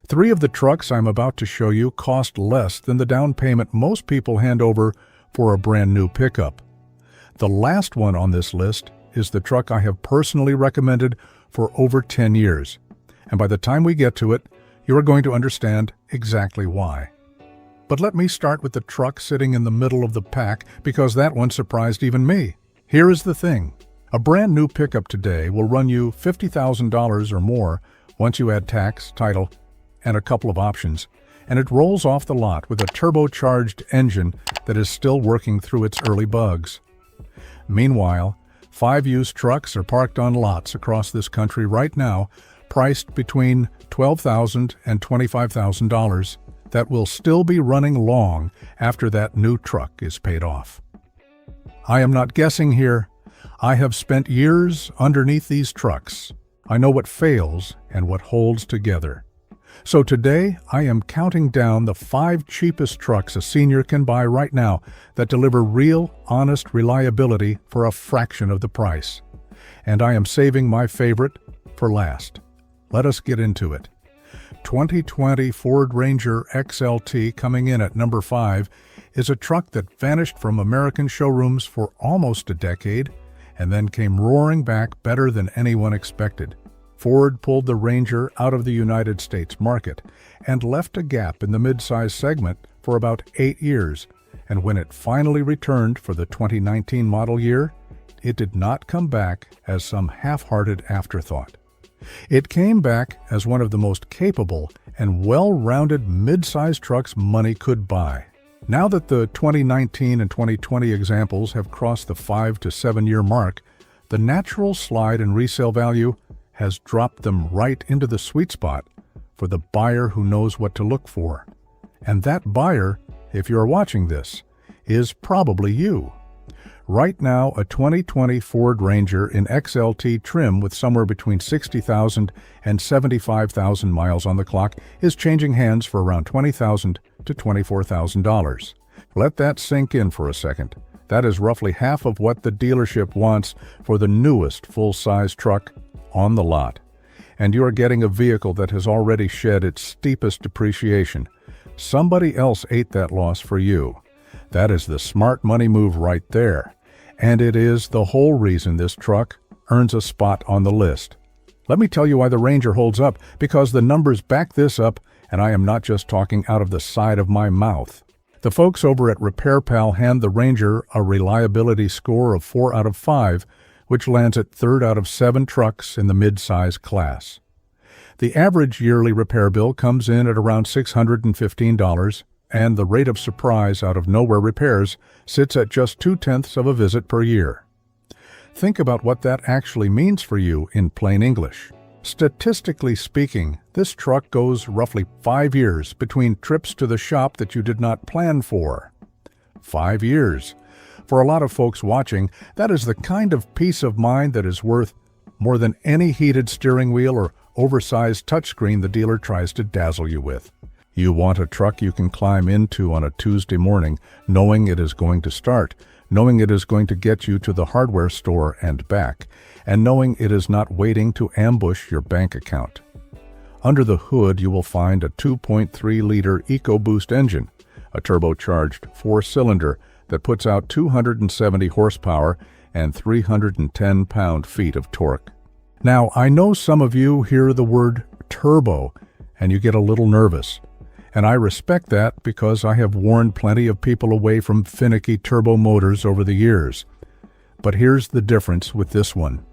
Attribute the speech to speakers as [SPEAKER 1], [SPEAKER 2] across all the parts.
[SPEAKER 1] Three of the trucks I'm about to show you cost less than the down payment most people hand over for a brand new pickup. The last one on this list is the truck I have personally recommended for over 10 years. And by the time we get to it, you are going to understand exactly why. But let me start with the truck sitting in the middle of the pack because that one surprised even me. Here is the thing. A brand new pickup today will run you $50,000 or more once you add tax, title, and a couple of options, and it rolls off the lot with a turbocharged engine that is still working through its early bugs. Meanwhile, 5 used trucks are parked on lots across this country right now, priced between $12,000 and $25,000 that will still be running long after that new truck is paid off. I am not guessing here. I have spent years underneath these trucks. I know what fails and what holds together. So today, I am counting down the 5 cheapest trucks a senior can buy right now that deliver real, honest reliability for a fraction of the price. And I am saving my favorite for last. Let us get into it. 2020 Ford Ranger XLT, coming in at number 5, is a truck that vanished from American showrooms for almost a decade and then came roaring back better than anyone expected. Ford pulled the Ranger out of the United States market and left a gap in the midsize segment for about 8 years, and when it finally returned for the 2019 model year, it did not come back as some half-hearted afterthought. It came back as one of the most capable and well-rounded midsize trucks money could buy. Now that the 2019 and 2020 examples have crossed the 5 to 7 year mark, the natural slide in resale value has dropped them right into the sweet spot for the buyer who knows what to look for. And that buyer, if you're watching this, is probably you. Right now, a 2020 Ford Ranger in XLT trim with somewhere between 60,000 and 75,000 miles on the clock is changing hands for around $20,000 to $24,000. Let that sink in for a second. That is roughly half of what the dealership wants for the newest full-size truck on the lot. And you are getting a vehicle that has already shed its steepest depreciation. Somebody else ate that loss for you. That is the smart money move right there. And it is the whole reason this truck earns a spot on the list. Let me tell you why the Ranger holds up, because the numbers back this up, and I am not just talking out of the side of my mouth. The folks over at Repair Pal hand the Ranger a reliability score of 4 out of 5, which lands at 3rd out of 7 trucks in the mid-size class. The average yearly repair bill comes in at around $615, and the rate of surprise out of nowhere repairs sits at just 0.2 of a visit per year. Think about what that actually means for you in plain English. Statistically speaking, this truck goes roughly 5 years between trips to the shop that you did not plan for. 5 years. For a lot of folks watching, that is the kind of peace of mind that is worth more than any heated steering wheel or oversized touchscreen the dealer tries to dazzle you with. You want a truck you can climb into on a Tuesday morning, knowing it is going to start, knowing it is going to get you to the hardware store and back, and knowing it is not waiting to ambush your bank account. Under the hood, you will find a 2.3-liter EcoBoost engine, a turbocharged 4-cylinder that puts out 270 horsepower and 310 pound-feet of torque. Now, I know some of you hear the word turbo and you get a little nervous. And I respect that because I have warned plenty of people away from finicky turbo motors over the years. But here's the difference with this one.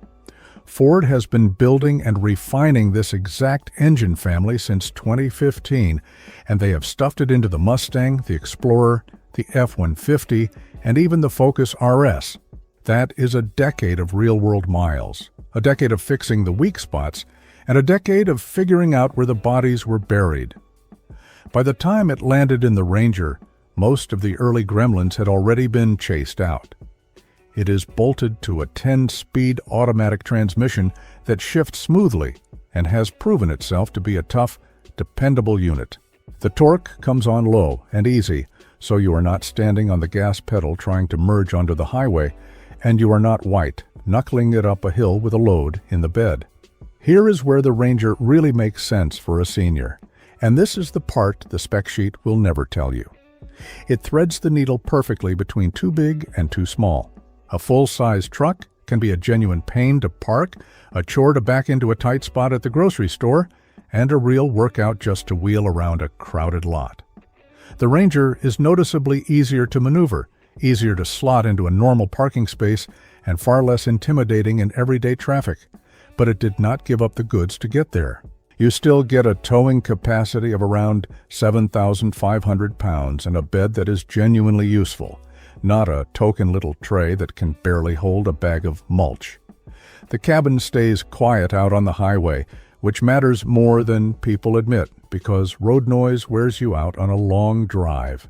[SPEAKER 1] Ford has been building and refining this exact engine family since 2015, and they have stuffed it into the Mustang, the Explorer, the F-150, and even the Focus RS. That is a decade of real-world miles, a decade of fixing the weak spots, and a decade of figuring out where the bodies were buried. By the time it landed in the Ranger, most of the early gremlins had already been chased out. It is bolted to a 10-speed automatic transmission that shifts smoothly and has proven itself to be a tough, dependable unit. The torque comes on low and easy, so you are not standing on the gas pedal trying to merge onto the highway, and you are not white, knuckling it up a hill with a load in the bed. Here is where the Ranger really makes sense for a senior. And this is the part the spec sheet will never tell you. It threads the needle perfectly between too big and too small. A full-size truck can be a genuine pain to park, a chore to back into a tight spot at the grocery store, and a real workout just to wheel around a crowded lot. The Ranger is noticeably easier to maneuver, easier to slot into a normal parking space, and far less intimidating in everyday traffic. But it did not give up the goods to get there. You still get a towing capacity of around 7,500 pounds and a bed that is genuinely useful, not a token little tray that can barely hold a bag of mulch. The cabin stays quiet out on the highway, which matters more than people admit, because road noise wears you out on a long drive.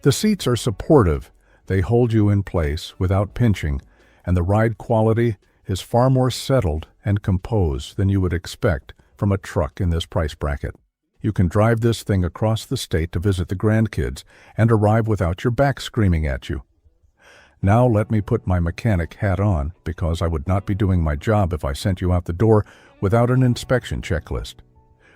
[SPEAKER 1] The seats are supportive. They hold you in place without pinching, and the ride quality is far more settled and composed than you would expect from a truck in this price bracket. You can drive this thing across the state to visit the grandkids and arrive without your back screaming at you. Now let me put my mechanic hat on, because I would not be doing my job if I sent you out the door without an inspection checklist.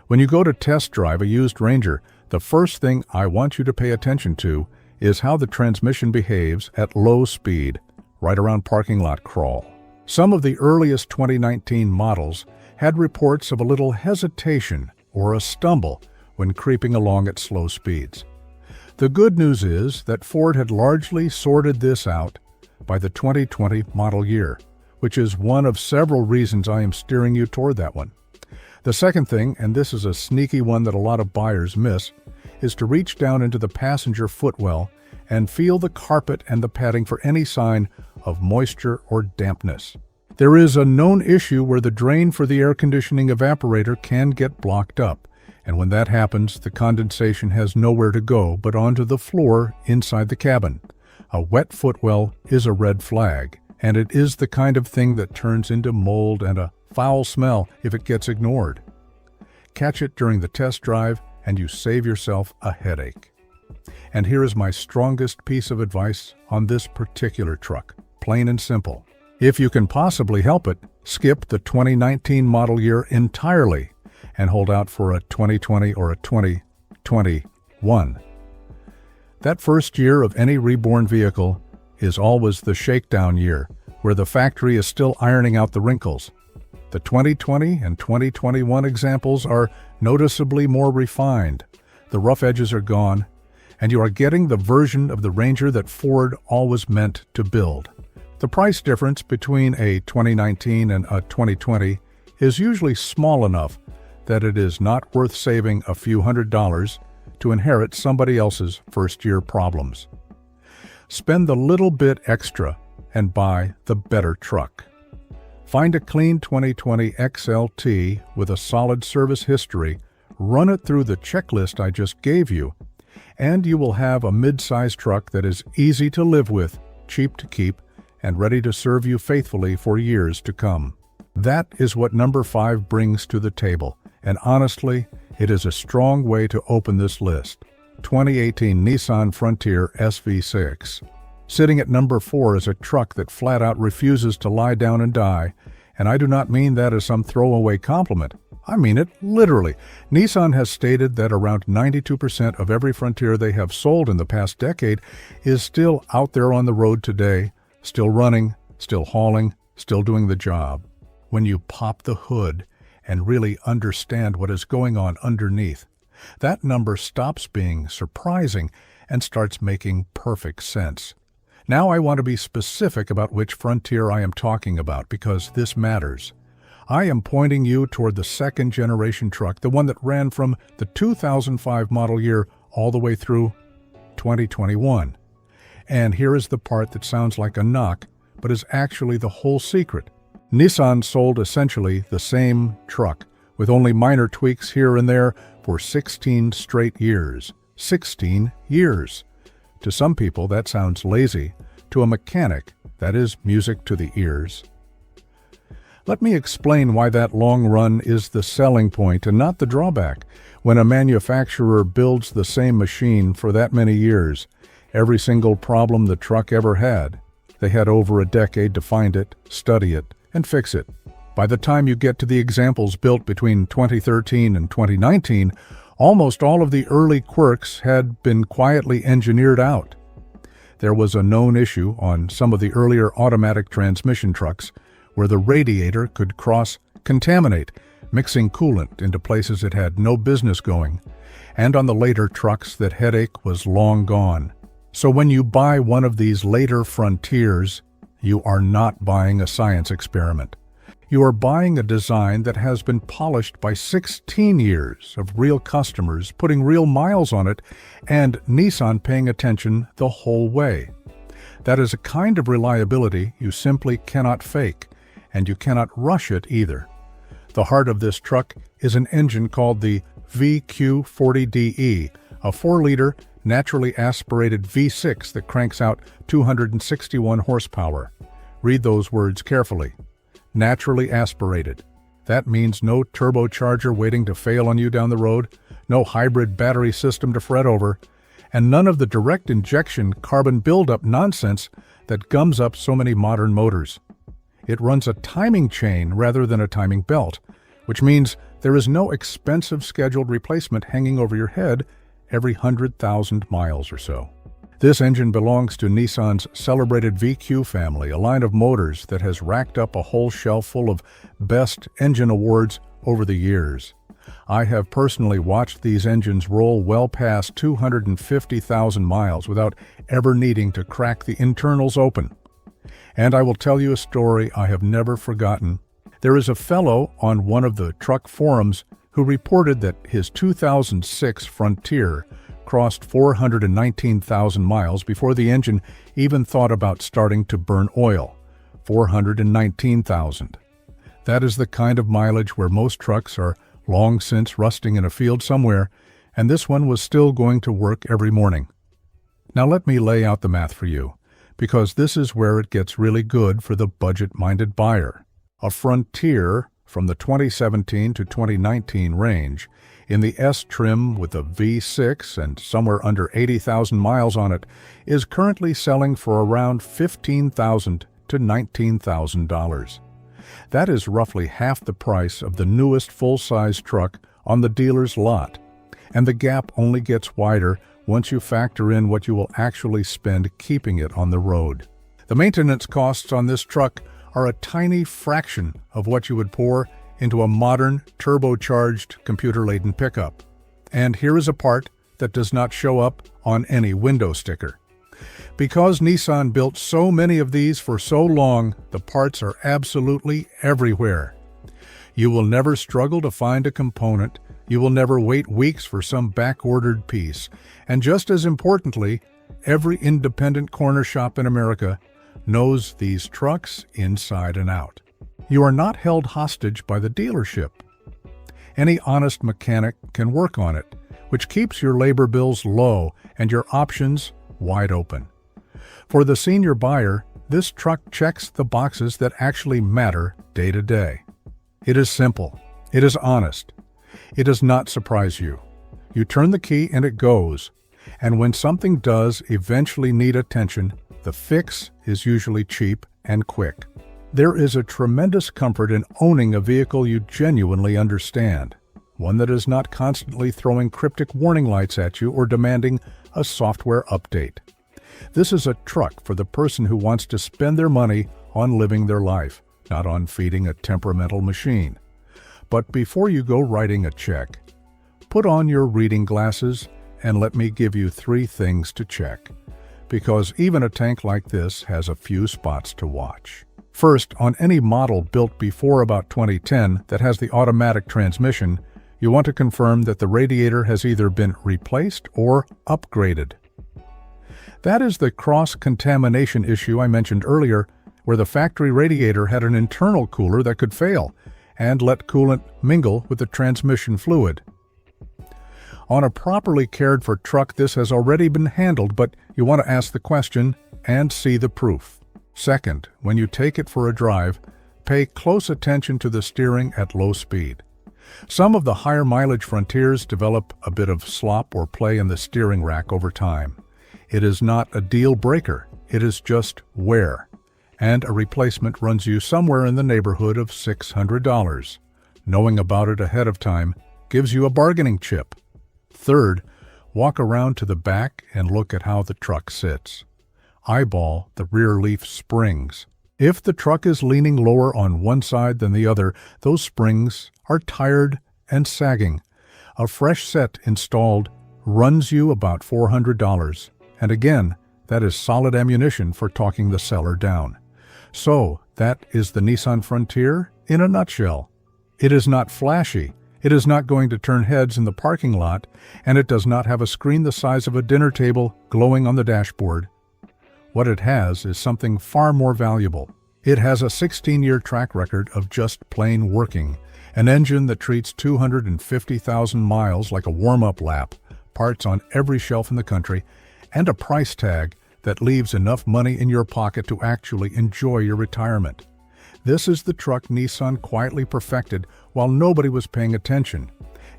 [SPEAKER 1] When you go to test drive a used Ranger, the first thing I want you to pay attention to is how the transmission behaves at low speed, right around parking lot crawl. Some of the earliest 2019 models had reports of a little hesitation or a stumble when creeping along at slow speeds. The good news is that Ford had largely sorted this out by the 2020 model year, which is one of several reasons I am steering you toward that one. The second thing, and this is a sneaky one that a lot of buyers miss, is to reach down into the passenger footwell and feel the carpet and the padding for any sign of moisture or dampness. There is a known issue where the drain for the air conditioning evaporator can get blocked up, and when that happens, the condensation has nowhere to go but onto the floor inside the cabin. A wet footwell is a red flag, and it is the kind of thing that turns into mold and a foul smell if it gets ignored. Catch it during the test drive, and you save yourself a headache. And here is my strongest piece of advice on this particular truck, plain and simple. If you can possibly help it, skip the 2019 model year entirely and hold out for a 2020 or a 2021. That first year of any reborn vehicle is always the shakedown year, where the factory is still ironing out the wrinkles. The 2020 and 2021 examples are noticeably more refined. The rough edges are gone, and you are getting the version of the Ranger that Ford always meant to build. The price difference between a 2019 and a 2020 is usually small enough that it is not worth saving a few $100s to inherit somebody else's first-year problems. Spend the little bit extra and buy the better truck. Find a clean 2020 XLT with a solid service history, run it through the checklist I just gave you, and you will have a mid-size truck that is easy to live with, cheap to keep, and ready to serve you faithfully for years to come. That is what number 5 brings to the table, and honestly, it is a strong way to open this list. 2018 Nissan Frontier SV6. Sitting at number 4 is a truck that flat out refuses to lie down and die, and I do not mean that as some throwaway compliment. I mean it literally. Nissan has stated that around 92% of every Frontier they have sold in the past decade is still out there on the road today, still running, still hauling, still doing the job. When you pop the hood and really understand what is going on underneath, that number stops being surprising and starts making perfect sense. Now I want to be specific about which Frontier I am talking about, because this matters. I am pointing you toward the second-generation truck, the one that ran from the 2005 model year all the way through 2021. And here is the part that sounds like a knock, but is actually the whole secret. Nissan sold essentially the same truck, with only minor tweaks here and there, for 16 straight years. 16 years. To some people, that sounds lazy. To a mechanic, that is music to the ears. Let me explain why that long run is the selling point and not the drawback. When a manufacturer builds the same machine for that many years, every single problem the truck ever had, they had over a decade to find it, study it, and fix it. By the time you get to the examples built between 2013 and 2019, Almost all of the early quirks had been quietly engineered out. There was a known issue on some of the earlier automatic transmission trucks where the radiator could cross-contaminate, mixing coolant into places it had no business going, and on the later trucks that headache was long gone. So when you buy one of these later Frontiers, you are not buying a science experiment. You are buying a design that has been polished by 16 years of real customers putting real miles on it and Nissan paying attention the whole way. That is a kind of reliability you simply cannot fake, and you cannot rush it either. The heart of this truck is an engine called the VQ40DE, a 4-liter naturally aspirated V6 that cranks out 261 horsepower. Read those words carefully. Naturally aspirated. That means no turbocharger waiting to fail on you down the road, no hybrid battery system to fret over, and none of the direct injection carbon buildup nonsense that gums up so many modern motors. It runs a timing chain rather than a timing belt, which means there is no expensive scheduled replacement hanging over your head every 100,000 miles or so. This engine belongs to Nissan's celebrated VQ family, a line of motors that has racked up a whole shelf full of best engine awards over the years. I have personally watched these engines roll well past 250,000 miles without ever needing to crack the internals open. And I will tell you a story I have never forgotten. There is a fellow on one of the truck forums who reported that his 2006 Frontier crossed 419,000 miles before the engine even thought about starting to burn oil. 419,000. That is the kind of mileage where most trucks are long since rusting in a field somewhere, and this one was still going to work every morning. Now let me lay out the math for you, because this is where it gets really good for the budget-minded buyer. A Frontier from the 2017 to 2019 range in the S trim with a V6 and somewhere under 80,000 miles on it is currently selling for around $15,000 to $19,000. That is roughly half the price of the newest full-size truck on the dealer's lot, and the gap only gets wider once you factor in what you will actually spend keeping it on the road. The maintenance costs on this truck are a tiny fraction of what you would pour into a modern, turbocharged, computer-laden pickup. And here is a part that does not show up on any window sticker. Because Nissan built so many of these for so long, the parts are absolutely everywhere. You will never struggle to find a component, you will never wait weeks for some back-ordered piece, and just as importantly, every independent corner shop in America knows these trucks inside and out. You are not held hostage by the dealership. Any honest mechanic can work on it, which keeps your labor bills low and your options wide open. For the senior buyer, this truck checks the boxes that actually matter day to day. It is simple. It is honest. It does not surprise you. You turn the key and it goes. And when something does eventually need attention, the fix is usually cheap and quick. There is a tremendous comfort in owning a vehicle you genuinely understand, one that is not constantly throwing cryptic warning lights at you or demanding a software update. This is a truck for the person who wants to spend their money on living their life, not on feeding a temperamental machine. But before you go writing a check, put on your reading glasses and let me give you 3 things to check, because even a tank like this has a few spots to watch. First, on any model built before about 2010 that has the automatic transmission, you want to confirm that the radiator has either been replaced or upgraded. That is the cross-contamination issue I mentioned earlier, where the factory radiator had an internal cooler that could fail and let coolant mingle with the transmission fluid. On a properly cared-for truck, this has already been handled, but you want to ask the question and see the proof. Second, when you take it for a drive, pay close attention to the steering at low speed. Some of the higher mileage Frontiers develop a bit of slop or play in the steering rack over time. It is not a deal breaker, it is just wear. And a replacement runs you somewhere in the neighborhood of $600. Knowing about it ahead of time gives you a bargaining chip. Third, walk around to the back and look at how the truck sits. Eyeball the rear leaf springs. If the truck is leaning lower on one side than the other, those springs are tired and sagging. A fresh set installed runs you about $400. And again, that is solid ammunition for talking the seller down. So, that is the Nissan Frontier in a nutshell. It is not flashy, it is not going to turn heads in the parking lot, and it does not have a screen the size of a dinner table glowing on the dashboard. What it has is something far more valuable. It has a 16-year track record of just plain working, an engine that treats 250,000 miles like a warm-up lap, parts on every shelf in the country, and a price tag that leaves enough money in your pocket to actually enjoy your retirement. This is the truck Nissan quietly perfected while nobody was paying attention,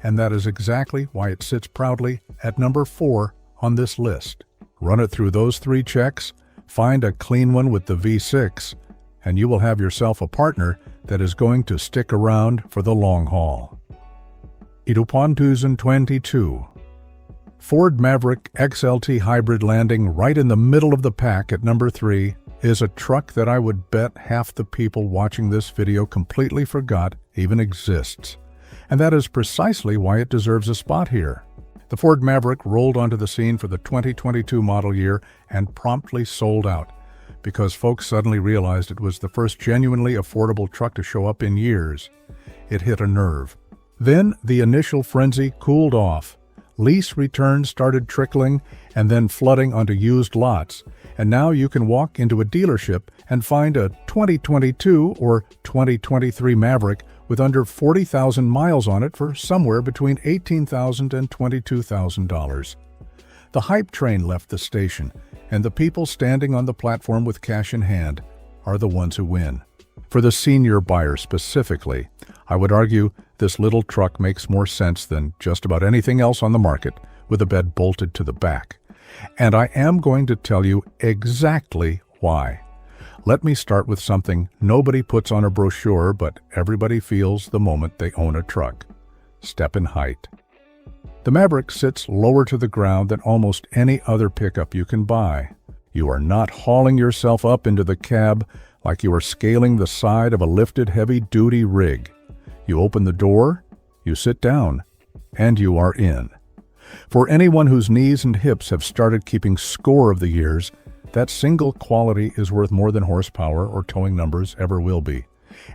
[SPEAKER 1] and that is exactly why it sits proudly at number 4 on this list. Run it through those 3 checks, find a clean one with the V6, and you will have yourself a partner that is going to stick around for the long haul. 2022 Ford Maverick XLT Hybrid, landing right in the middle of the pack at number 3, is a truck that I would bet half the people watching this video completely forgot even exists. And that is precisely why it deserves a spot here. The Ford Maverick rolled onto the scene for the 2022 model year and promptly sold out, because folks suddenly realized it was the first genuinely affordable truck to show up in years. It hit a nerve. Then the initial frenzy cooled off. Lease returns started trickling and then flooding onto used lots, and now you can walk into a dealership and find a 2022 or 2023 Maverick with under 40,000 miles on it for somewhere between $18,000 and $22,000. The hype train left the station, and the people standing on the platform with cash in hand are the ones who win. For the senior buyer specifically, I would argue this little truck makes more sense than just about anything else on the market with a bed bolted to the back. And I am going to tell you exactly why. Let me start with something nobody puts on a brochure, but everybody feels the moment they own a truck. Step in height. The Maverick sits lower to the ground than almost any other pickup you can buy. You are not hauling yourself up into the cab like you are scaling the side of a lifted heavy-duty rig. You open the door, you sit down, and you are in. For anyone whose knees and hips have started keeping score of the years, that single quality is worth more than horsepower or towing numbers ever will be,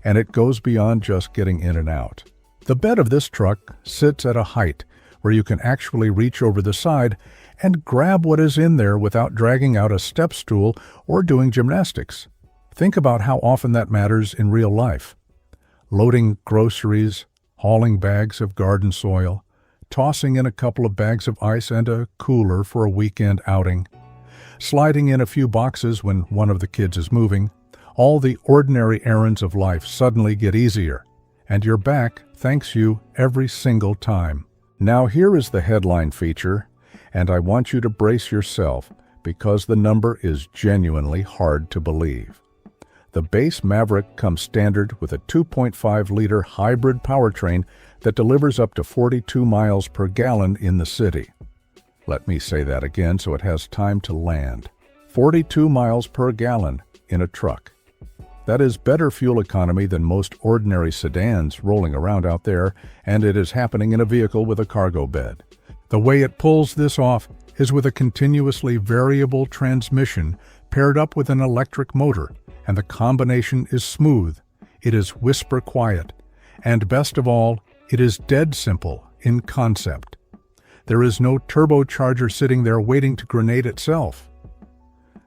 [SPEAKER 1] and it goes beyond just getting in and out. The bed of this truck sits at a height where you can actually reach over the side and grab what is in there without dragging out a step stool or doing gymnastics. Think about how often that matters in real life. Loading groceries, hauling bags of garden soil, tossing in a couple of bags of ice and a cooler for a weekend outing, sliding in a few boxes when one of the kids is moving. All the ordinary errands of life suddenly get easier, and your back thanks you every single time. Now here is the headline feature, and I want you to brace yourself because the number is genuinely hard to believe. The base Maverick comes standard with a 2.5-liter hybrid powertrain that delivers up to 42 miles per gallon in the city. Let me say that again so it has time to land. 42 miles per gallon in a truck. That is better fuel economy than most ordinary sedans rolling around out there, and it is happening in a vehicle with a cargo bed. The way it pulls this off is with a continuously variable transmission paired up with an electric motor, and the combination is smooth. It is whisper quiet, and best of all, it is dead simple in concept. There is no turbocharger sitting there waiting to grenade itself.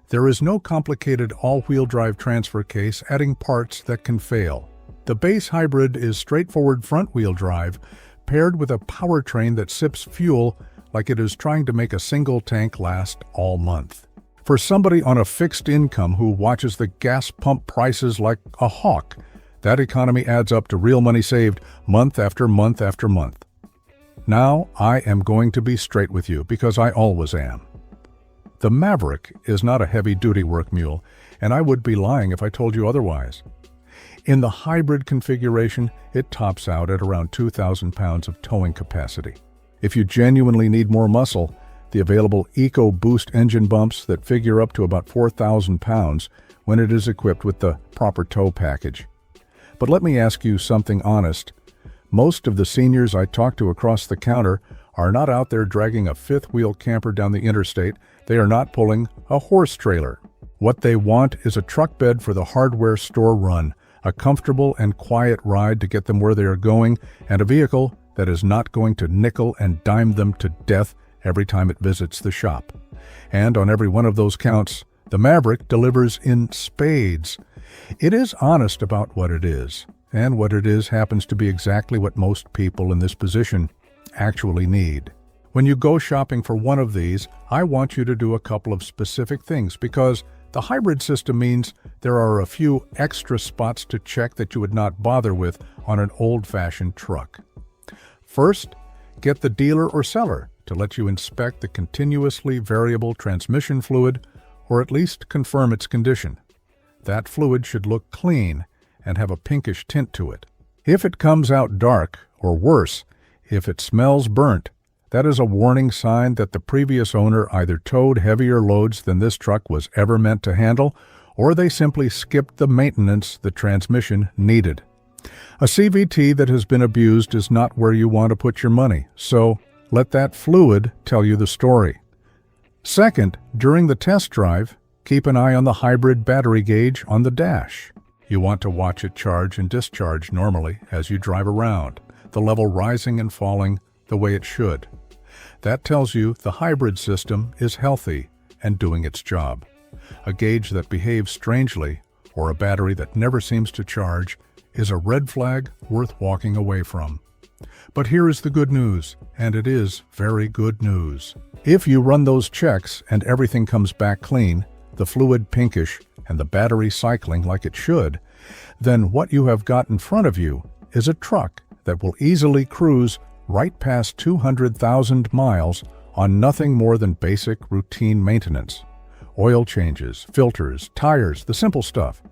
[SPEAKER 1] There is no complicated all-wheel drive transfer case adding parts that can fail. The base hybrid is straightforward front-wheel drive, paired with a powertrain that sips fuel like it is trying to make a single tank last all month. For somebody on a fixed income who watches the gas pump prices like a hawk, that economy adds up to real money saved month after month after month. Now, I am going to be straight with you because I always am. The Maverick is not a heavy-duty work mule, and I would be lying if I told you otherwise. In the hybrid configuration, it tops out at around 2,000 pounds of towing capacity. If you genuinely need more muscle, the available EcoBoost engine bumps that figure up to about 4,000 pounds when it is equipped with the proper tow package. But let me ask you something honest. Most of the seniors I talk to across the counter are not out there dragging a fifth-wheel camper down the interstate. They are not pulling a horse trailer. What they want is a truck bed for the hardware store run, a comfortable and quiet ride to get them where they are going, and a vehicle that is not going to nickel and dime them to death every time it visits the shop. And on every one of those counts, the Maverick delivers in spades. It is honest about what it is, and what it is happens to be exactly what most people in this position actually need. When you go shopping for one of these, I want you to do a couple of specific things, because the hybrid system means there are a few extra spots to check that you would not bother with on an old-fashioned truck. First, get the dealer or seller to let you inspect the continuously variable transmission fluid, or at least confirm its condition. That fluid should look clean and have a pinkish tint to it. If it comes out dark, or worse, if it smells burnt, that is a warning sign that the previous owner either towed heavier loads than this truck was ever meant to handle, or they simply skipped the maintenance the transmission needed. A CVT that has been abused is not where you want to put your money, so let that fluid tell you the story. Second, during the test drive, keep an eye on the hybrid battery gauge on the dash. You want to watch it charge and discharge normally as you drive around, the level rising and falling the way it should. That tells you the hybrid system is healthy and doing its job. A gauge that behaves strangely, or a battery that never seems to charge, is a red flag worth walking away from. But here is the good news, and it is very good news. If you run those checks and everything comes back clean, the fluid pinkish, and the battery cycling like it should, then what you have got in front of you is a truck that will easily cruise right past 200,000 miles on nothing more than basic routine maintenance. Oil changes, filters, tires, the simple stuff.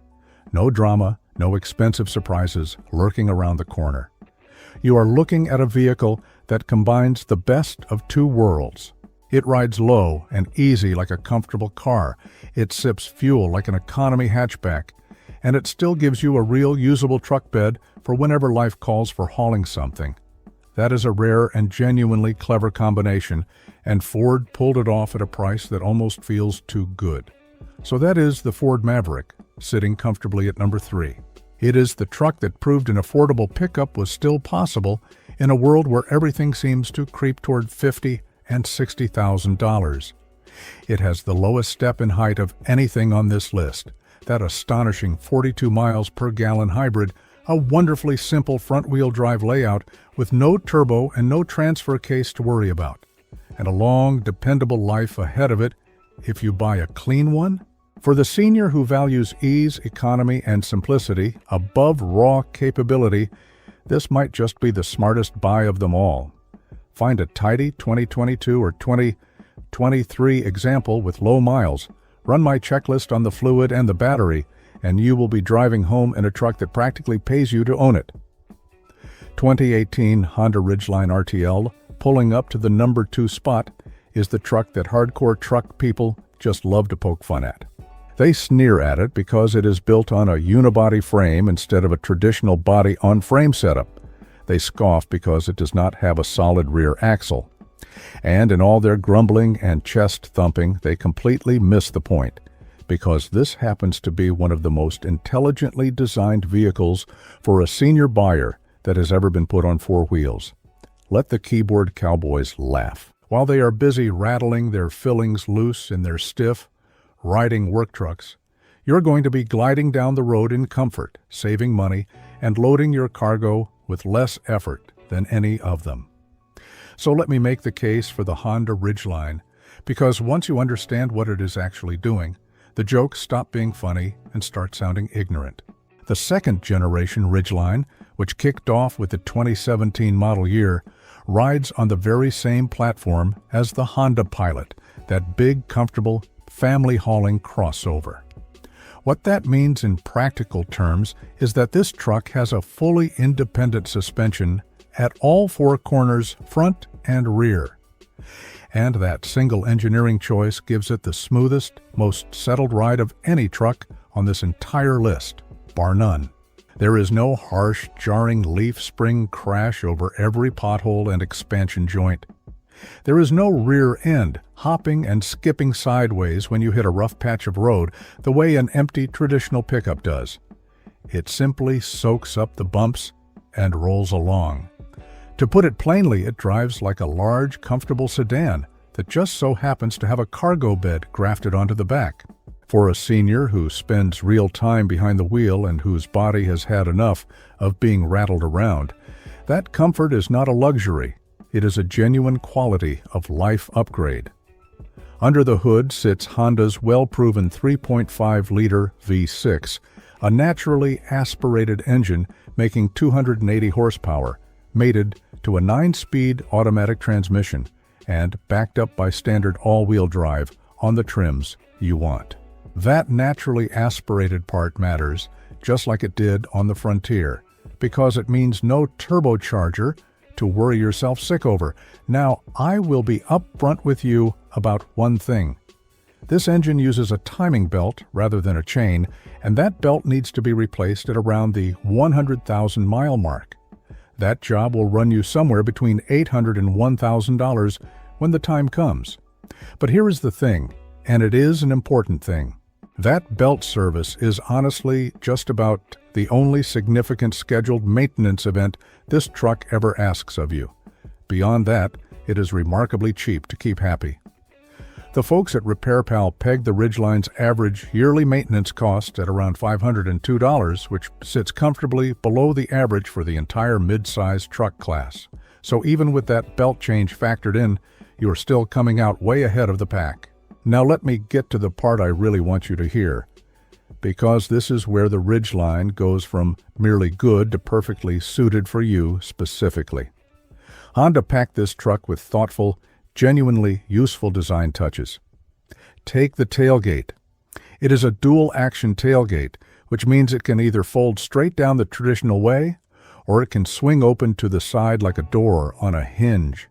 [SPEAKER 1] No drama, no expensive surprises lurking around the corner. You are looking at a vehicle that combines the best of two worlds. It rides low and easy like a comfortable car. It sips fuel like an economy hatchback. And it still gives you a real usable truck bed for whenever life calls for hauling something. That is a rare and genuinely clever combination, and Ford pulled it off at a price that almost feels too good. So that is the Ford Maverick, sitting comfortably at number 3. It is the truck that proved an affordable pickup was still possible in a world where everything seems to creep toward $50,000 and $60,000. It has the lowest step in height of anything on this list, that astonishing 42 miles per gallon hybrid, a wonderfully simple front-wheel drive layout with no turbo and no transfer case to worry about, and a long, dependable life ahead of it if you buy a clean one. For the senior who values ease, economy, and simplicity above raw capability, this might just be the smartest buy of them all. Find a tidy 2022 or 2023 example with low miles, run my checklist on the fluid and the battery, and you will be driving home in a truck that practically pays you to own it. 2018 Honda Ridgeline RTL, pulling up to the number 2 spot, is the truck that hardcore truck people just love to poke fun at. They sneer at it because it is built on a unibody frame instead of a traditional body-on-frame setup. They scoff because it does not have a solid rear axle. And in all their grumbling and chest thumping, they completely miss the point, because this happens to be one of the most intelligently designed vehicles for a senior buyer that has ever been put on 4 wheels. Let the keyboard cowboys laugh. While they are busy rattling their fillings loose in their stiff, riding work trucks, you're going to be gliding down the road in comfort, saving money, and loading your cargo with less effort than any of them. So let me make the case for the Honda Ridgeline, because once you understand what it is actually doing, the jokes stop being funny and start sounding ignorant. The second-generation Ridgeline, which kicked off with the 2017 model year, rides on the very same platform as the Honda Pilot, that big, comfortable, family-hauling crossover. What that means in practical terms is that this truck has a fully independent suspension at all four corners, front and rear. And that single engineering choice gives it the smoothest, most settled ride of any truck on this entire list, bar none. There is no harsh, jarring leaf spring crash over every pothole and expansion joint. There is no rear end hopping and skipping sideways when you hit a rough patch of road the way an empty traditional pickup does. It simply soaks up the bumps and rolls along. To put it plainly, it drives like a large, comfortable sedan that just so happens to have a cargo bed grafted onto the back. For a senior who spends real time behind the wheel and whose body has had enough of being rattled around, that comfort is not a luxury. It is a genuine quality of life upgrade. Under the hood sits Honda's well-proven 3.5-liter V6, a naturally aspirated engine making 280 horsepower, mated to a 9-speed automatic transmission, and backed up by standard all-wheel drive on the trims you want. That naturally aspirated part matters, just like it did on the Frontier, because it means no turbocharger to worry yourself sick over. Now, I will be upfront with you about one thing. This engine uses a timing belt rather than a chain, and that belt needs to be replaced at around the 100,000-mile mark. That job will run you somewhere between $800 and $1,000 when the time comes. But here is the thing, and it is an important thing. That belt service is honestly just about the only significant scheduled maintenance event this truck ever asks of you. Beyond that, it is remarkably cheap to keep happy. The folks at Repair Pal pegged the Ridgeline's average yearly maintenance cost at around $502, which sits comfortably below the average for the entire mid-size truck class. So even with that belt change factored in, you are still coming out way ahead of the pack. Now let me get to the part I really want you to hear, because this is where the Ridgeline goes from merely good to perfectly suited for you specifically. Honda packed this truck with thoughtful, genuinely useful design touches. Take the tailgate. It is a dual-action tailgate, which means it can either fold straight down the traditional way, or it can swing open to the side like a door on a hinge.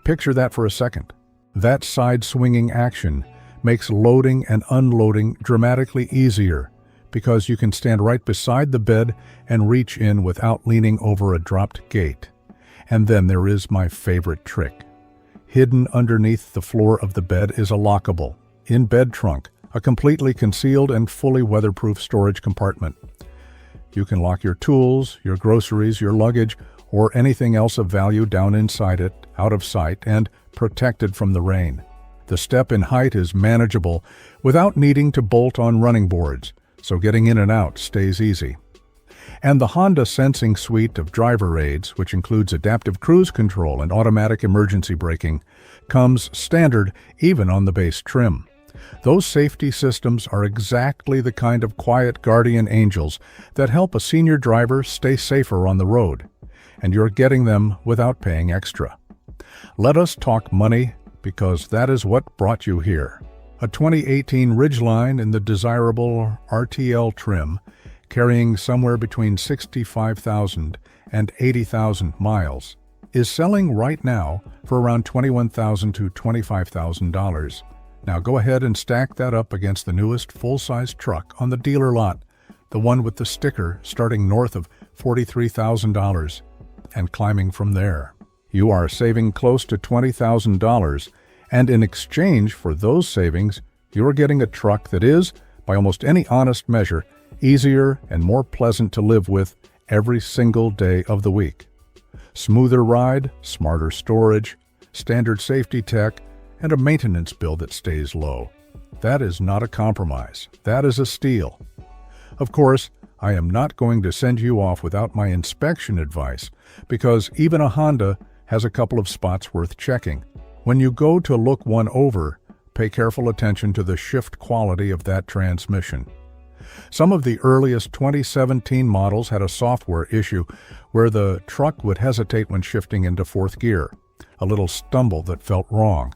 [SPEAKER 1] Picture that for a second. That side-swinging action makes loading and unloading dramatically easier because you can stand right beside the bed and reach in without leaning over a dropped gate. And then there is my favorite trick. Hidden underneath the floor of the bed is a lockable, in-bed trunk, a completely concealed and fully weatherproof storage compartment. You can lock your tools, your groceries, your luggage, or anything else of value down inside it, out of sight, and protected from the rain. The step in height is manageable without needing to bolt on running boards, so getting in and out stays easy. And the Honda Sensing suite of driver aids, which includes adaptive cruise control and automatic emergency braking, comes standard even on the base trim. Those safety systems are exactly the kind of quiet guardian angels that help a senior driver stay safer on the road, and you're getting them without paying extra. Let us talk money, because that is what brought you here. A 2018 Ridgeline in the desirable RTL trim, carrying somewhere between 65,000 and 80,000 miles, is selling right now for around $21,000 to $25,000. Now go ahead and stack that up against the newest full-size truck on the dealer lot, the one with the sticker starting north of $43,000 and climbing from there. You are saving close to $20,000, and in exchange for those savings, you are getting a truck that is, by almost any honest measure, easier and more pleasant to live with every single day of the week. Smoother ride, smarter storage, standard safety tech, and a maintenance bill that stays low. That is not a compromise. That is a steal. Of course, I am not going to send you off without my inspection advice, because even a Honda has a couple of spots worth checking. When you go to look one over, pay careful attention to the shift quality of that transmission. Some of the earliest 2017 models had a software issue where the truck would hesitate when shifting into fourth gear, a little stumble that felt wrong.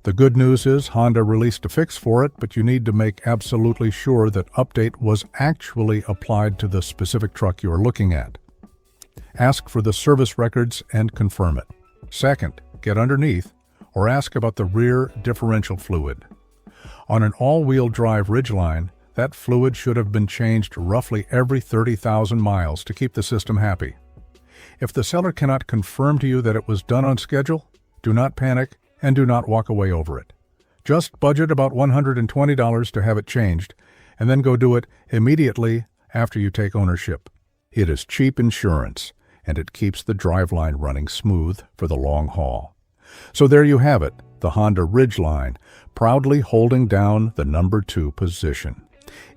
[SPEAKER 1] The good news is Honda released a fix for it, but you need to make absolutely sure that update was actually applied to the specific truck you are looking at. Ask for the service records and confirm it. Second, get underneath or ask about the rear differential fluid. On an all-wheel drive Ridgeline, that fluid should have been changed roughly every 30,000 miles to keep the system happy. If the seller cannot confirm to you that it was done on schedule, do not panic and do not walk away over it. Just budget about $120 to have it changed, and then go do it immediately after you take ownership. It is cheap insurance, and it keeps the driveline running smooth for the long haul. So there you have it, the Honda Ridgeline, proudly holding down the number 2 position.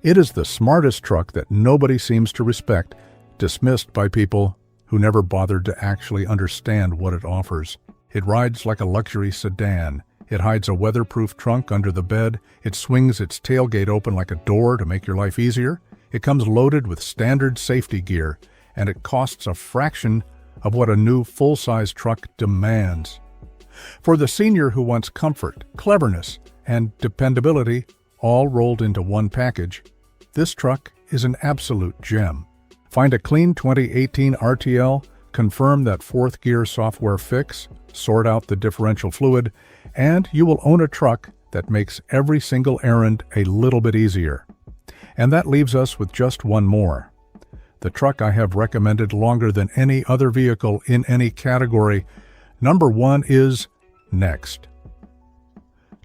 [SPEAKER 1] It is the smartest truck that nobody seems to respect, dismissed by people who never bothered to actually understand what it offers. It rides like a luxury sedan. It hides a weatherproof trunk under the bed. It swings its tailgate open like a door to make your life easier. It comes loaded with standard safety gear, and it costs a fraction of what a new full-size truck demands. For the senior who wants comfort, cleverness, and dependability all rolled into one package, this truck is an absolute gem. Find a clean 2018 RTL, confirm that 4th gear software fix, sort out the differential fluid, and you will own a truck that makes every single errand a little bit easier. And that leaves us with just one more. The truck I have recommended longer than any other vehicle in any category. Number 1 is next.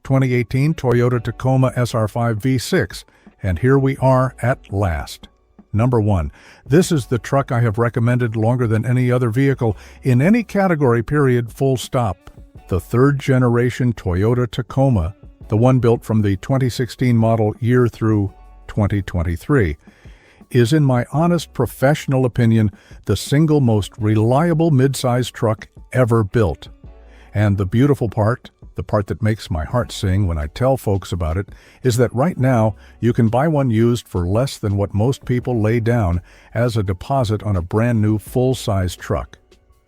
[SPEAKER 1] 2018 Toyota Tacoma SR5 V6, and here we are at last. Number 1. This is the truck I have recommended longer than any other vehicle in any category, period, full stop. The 3rd generation Toyota Tacoma, the one built from the 2016 model year through 2023, is, in my honest professional opinion, the single most reliable midsize truck ever built. And the beautiful part, the part that makes my heart sing when I tell folks about it, is that right now you can buy one used for less than what most people lay down as a deposit on a brand new full-size truck.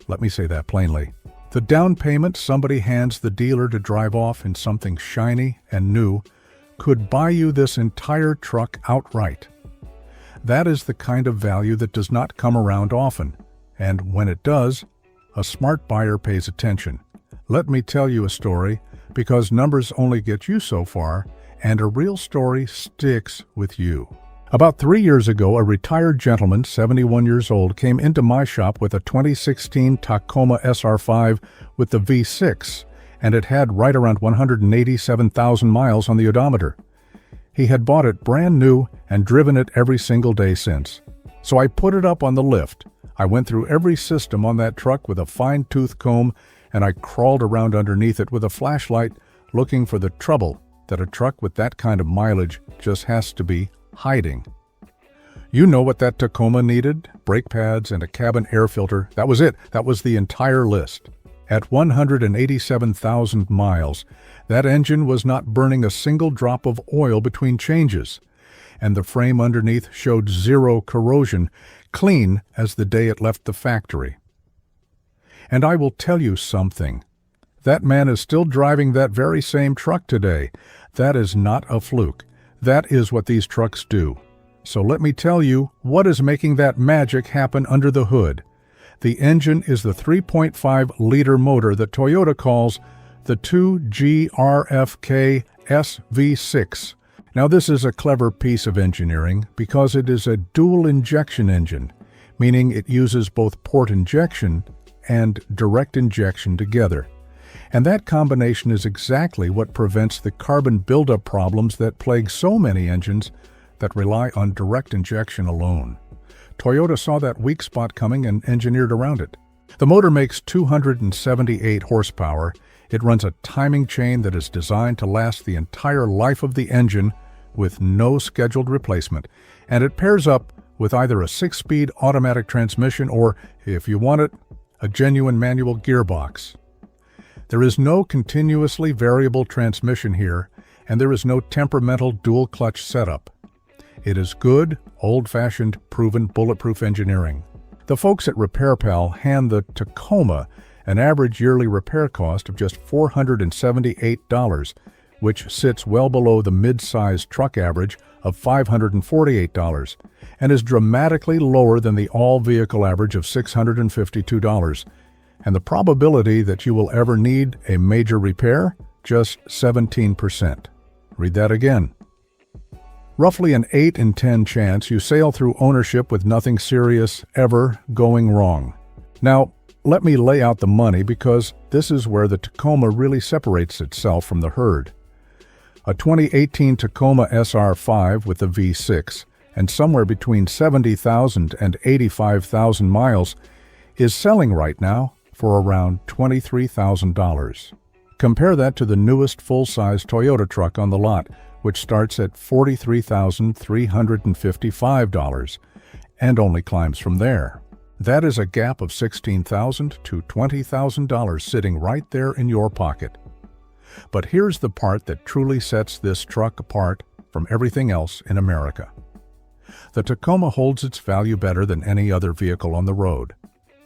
[SPEAKER 1] Let me say that plainly. The down payment somebody hands the dealer to drive off in something shiny and new could buy you this entire truck outright. That is the kind of value that does not come around often, and when it does, a smart buyer pays attention. Let me tell you a story, because numbers only get you so far, and a real story sticks with you. About 3 years ago, a retired gentleman, 71 years old, came into my shop with a 2016 Tacoma SR5 with the V6, and it had right around 187,000 miles on the odometer. He had bought it brand new and driven it every single day since. So I put it up on the lift. I went through every system on that truck with a fine-tooth comb, and I crawled around underneath it with a flashlight, looking for the trouble that a truck with that kind of mileage just has to be hiding. You know what that Tacoma needed? Brake pads and a cabin air filter. That was it. That was the entire list. At 187,000 miles, that engine was not burning a single drop of oil between changes, and the frame underneath showed zero corrosion, clean as the day it left the factory. And I will tell you something. That man is still driving that very same truck today. That is not a fluke. That is what these trucks do. So let me tell you what is making that magic happen under the hood. The engine is the 3.5-liter motor that Toyota calls the 2GRFK SV6. Now this is a clever piece of engineering because it is a dual injection engine, meaning it uses both port injection and direct injection together. And that combination is exactly what prevents the carbon buildup problems that plague so many engines that rely on direct injection alone. Toyota saw that weak spot coming and engineered around it. The motor makes 278 horsepower. It runs a timing chain that is designed to last the entire life of the engine with no scheduled replacement, and it pairs up with either a 6-speed automatic transmission or, if you want it, a genuine manual gearbox. There is no continuously variable transmission here, and there is no temperamental dual-clutch setup. It is good, old-fashioned, proven bulletproof engineering. The folks at RepairPal hand the Tacoma an average yearly repair cost of just $478, which sits well below the mid-sized truck average of $548 and is dramatically lower than the all-vehicle average of $652, and the probability that you will ever need a major repair, just 17%. Read that again. Roughly an 8 in 10 chance you sail through ownership with nothing serious ever going wrong. Now, let me lay out the money because this is where the Tacoma really separates itself from the herd. A 2018 Tacoma SR5 with a V6 and somewhere between 70,000 and 85,000 miles is selling right now for around $23,000. Compare that to the newest full-size Toyota truck on the lot, which starts at $43,355 and only climbs from there. That is a gap of $16,000 to $20,000 sitting right there in your pocket. But here's the part that truly sets this truck apart from everything else in America. The Tacoma holds its value better than any other vehicle on the road.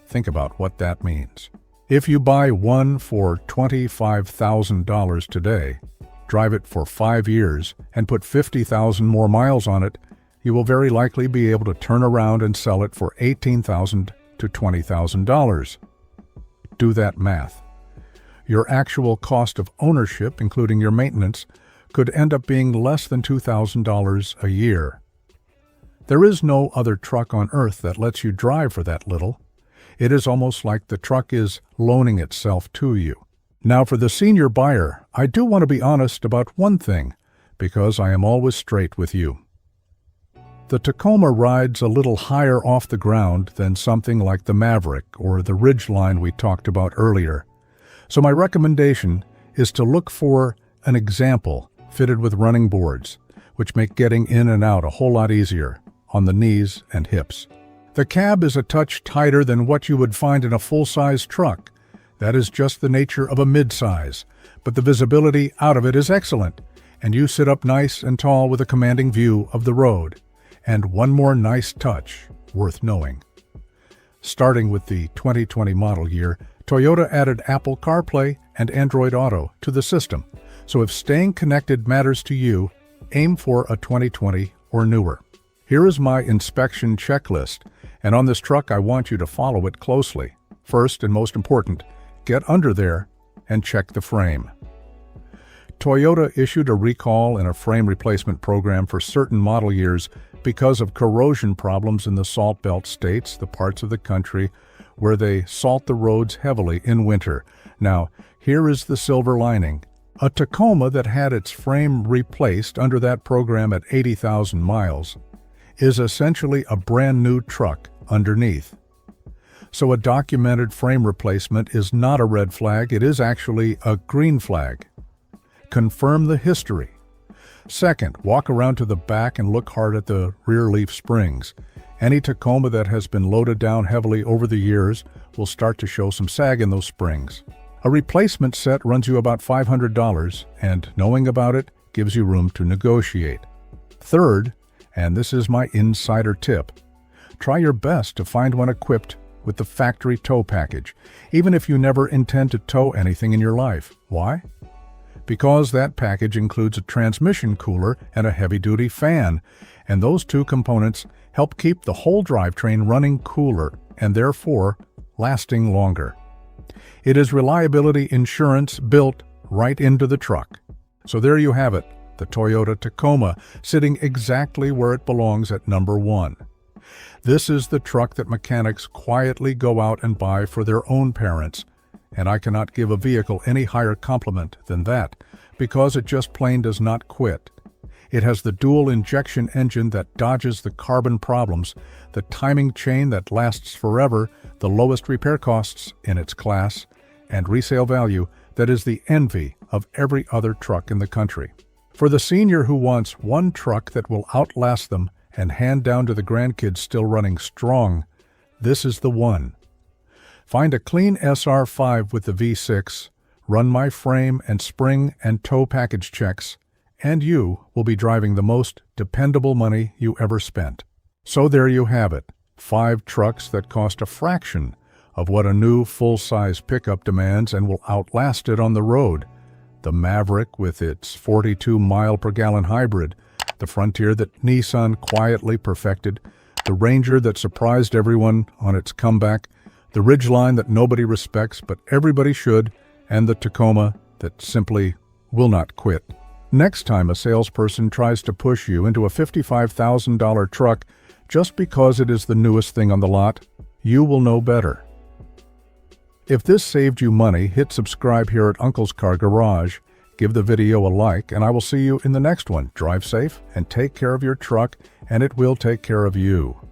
[SPEAKER 1] Think about what that means. If you buy one for $25,000 today, drive it for 5 years, and put 50,000 more miles on it, you will very likely be able to turn around and sell it for $18,000 to $20,000. Do that math. Your actual cost of ownership, including your maintenance, could end up being less than $2,000 a year. There is no other truck on earth that lets you drive for that little. It is almost like the truck is loaning itself to you. Now, for the senior buyer, I do want to be honest about one thing, because I am always straight with you. The Tacoma rides a little higher off the ground than something like the Maverick or the Ridgeline we talked about earlier. So my recommendation is to look for an example fitted with running boards, which make getting in and out a whole lot easier on the knees and hips. The cab is a touch tighter than what you would find in a full-size truck. That is just the nature of a mid-size, but the visibility out of it is excellent, and you sit up nice and tall with a commanding view of the road. And one more nice touch worth knowing. Starting with the 2020 model year, Toyota added Apple CarPlay and Android Auto to the system, so if staying connected matters to you, aim for a 2020 or newer. Here is my inspection checklist, and on this truck I want you to follow it closely. First and most important, get under there and check the frame. Toyota issued a recall and a frame replacement program for certain model years because of corrosion problems in the Salt Belt states, the parts of the country where they salt the roads heavily in winter. Now, here is the silver lining. A Tacoma that had its frame replaced under that program at 80,000 miles is essentially a brand new truck underneath. So a documented frame replacement is not a red flag, it is actually a green flag. Confirm the history. Second, walk around to the back and look hard at the rear leaf springs. Any Tacoma that has been loaded down heavily over the years will start to show some sag in those springs. A replacement set runs you about $500, and knowing about it gives you room to negotiate. Third, and this is my insider tip, try your best to find one equipped with the factory tow package, even if you never intend to tow anything in your life. Why? Because that package includes a transmission cooler and a heavy-duty fan, and those two components help keep the whole drivetrain running cooler and therefore lasting longer. It is reliability insurance built right into the truck. So there you have it, the Toyota Tacoma, sitting exactly where it belongs at number 1. This is the truck that mechanics quietly go out and buy for their own parents, and I cannot give a vehicle any higher compliment than that, because it just plain does not quit. It has the dual injection engine that dodges the carbon problems, the timing chain that lasts forever, the lowest repair costs in its class, and resale value that is the envy of every other truck in the country. For the senior who wants one truck that will outlast them and hand down to the grandkids still running strong, this is the one. Find a clean SR5 with the V6, run my frame and spring and tow package checks, and you will be driving the most dependable money you ever spent. So there you have it, 5 trucks that cost a fraction of what a new full-size pickup demands and will outlast it on the road. the Maverick with its 42-mile-per-gallon hybrid, the Frontier that Nissan quietly perfected, the Ranger that surprised everyone on its comeback, the Ridgeline that nobody respects but everybody should, and the Tacoma that simply will not quit. Next time a salesperson tries to push you into a $55,000 truck just because it is the newest thing on the lot, you will know better. If this saved you money, hit subscribe here at Uncle's Car Garage, give the video a like, and I will see you in the next one. Drive safe and take care of your truck, and it will take care of you.